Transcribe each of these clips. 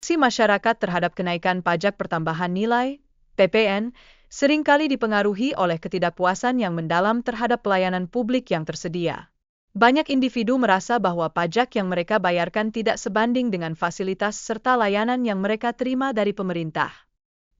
Persepsi masyarakat terhadap kenaikan pajak pertambahan nilai (PPN) seringkali dipengaruhi oleh ketidakpuasan yang mendalam terhadap pelayanan publik yang tersedia. Banyak individu merasa bahwa pajak yang mereka bayarkan tidak sebanding dengan fasilitas serta layanan yang mereka terima dari pemerintah.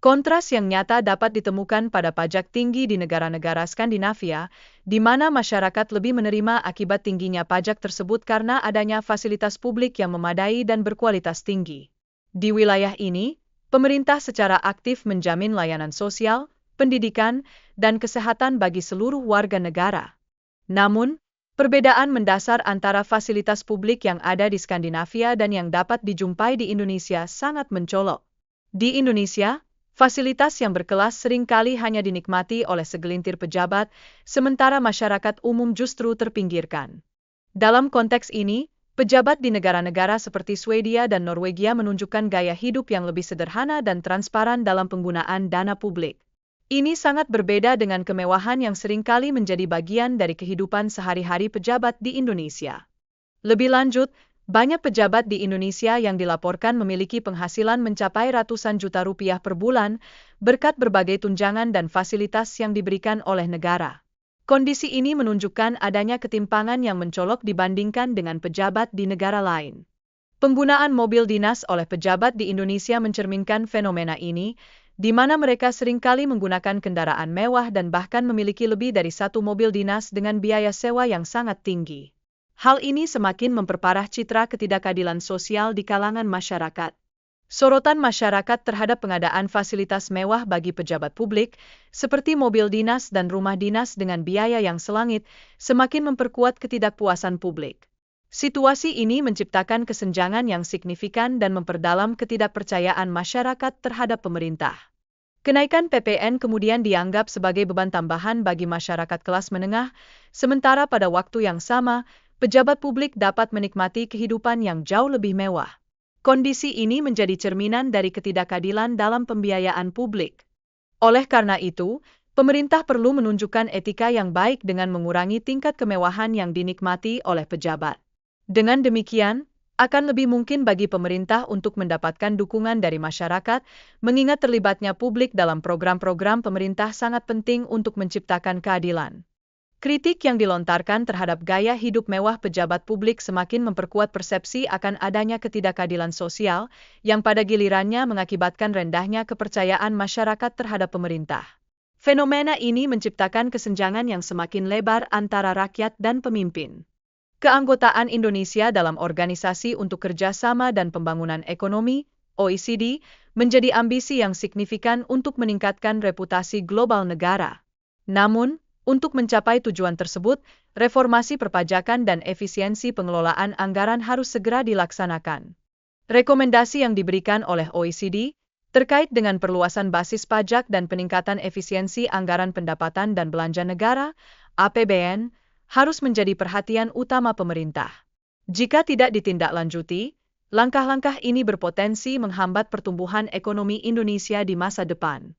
Kontras yang nyata dapat ditemukan pada pajak tinggi di negara-negara Skandinavia, di mana masyarakat lebih menerima akibat tingginya pajak tersebut karena adanya fasilitas publik yang memadai dan berkualitas tinggi. Di wilayah ini, pemerintah secara aktif menjamin layanan sosial, pendidikan, dan kesehatan bagi seluruh warga negara. Namun, perbedaan mendasar antara fasilitas publik yang ada di Skandinavia dan yang dapat dijumpai di Indonesia sangat mencolok. Di Indonesia, fasilitas yang berkelas seringkali hanya dinikmati oleh segelintir pejabat, sementara masyarakat umum justru terpinggirkan. Dalam konteks ini, pejabat di negara-negara seperti Swedia dan Norwegia menunjukkan gaya hidup yang lebih sederhana dan transparan dalam penggunaan dana publik. Ini sangat berbeda dengan kemewahan yang seringkali menjadi bagian dari kehidupan sehari-hari pejabat di Indonesia. Lebih lanjut, banyak pejabat di Indonesia yang dilaporkan memiliki penghasilan mencapai ratusan juta rupiah per bulan berkat berbagai tunjangan dan fasilitas yang diberikan oleh negara. Kondisi ini menunjukkan adanya ketimpangan yang mencolok dibandingkan dengan pejabat di negara lain. Penggunaan mobil dinas oleh pejabat di Indonesia mencerminkan fenomena ini, di mana mereka seringkali menggunakan kendaraan mewah dan bahkan memiliki lebih dari satu mobil dinas dengan biaya sewa yang sangat tinggi. Hal ini semakin memperparah citra ketidakadilan sosial di kalangan masyarakat. Sorotan masyarakat terhadap pengadaan fasilitas mewah bagi pejabat publik, seperti mobil dinas dan rumah dinas dengan biaya yang selangit, semakin memperkuat ketidakpuasan publik. Situasi ini menciptakan kesenjangan yang signifikan dan memperdalam ketidakpercayaan masyarakat terhadap pemerintah. Kenaikan PPN kemudian dianggap sebagai beban tambahan bagi masyarakat kelas menengah, sementara pada waktu yang sama, pejabat publik dapat menikmati kehidupan yang jauh lebih mewah. Kondisi ini menjadi cerminan dari ketidakadilan dalam pembiayaan publik. Oleh karena itu, pemerintah perlu menunjukkan etika yang baik dengan mengurangi tingkat kemewahan yang dinikmati oleh pejabat. Dengan demikian, akan lebih mungkin bagi pemerintah untuk mendapatkan dukungan dari masyarakat, mengingat terlibatnya publik dalam program-program pemerintah sangat penting untuk menciptakan keadilan. Kritik yang dilontarkan terhadap gaya hidup mewah pejabat publik semakin memperkuat persepsi akan adanya ketidakadilan sosial, yang pada gilirannya mengakibatkan rendahnya kepercayaan masyarakat terhadap pemerintah. Fenomena ini menciptakan kesenjangan yang semakin lebar antara rakyat dan pemimpin. Keanggotaan Indonesia dalam Organisasi untuk Kerjasama dan Pembangunan Ekonomi, OECD, menjadi ambisi yang signifikan untuk meningkatkan reputasi global negara. Namun, untuk mencapai tujuan tersebut, reformasi perpajakan dan efisiensi pengelolaan anggaran harus segera dilaksanakan. Rekomendasi yang diberikan oleh OECD terkait dengan perluasan basis pajak dan peningkatan efisiensi anggaran pendapatan dan belanja negara, APBN, harus menjadi perhatian utama pemerintah. Jika tidak ditindaklanjuti, langkah-langkah ini berpotensi menghambat pertumbuhan ekonomi Indonesia di masa depan.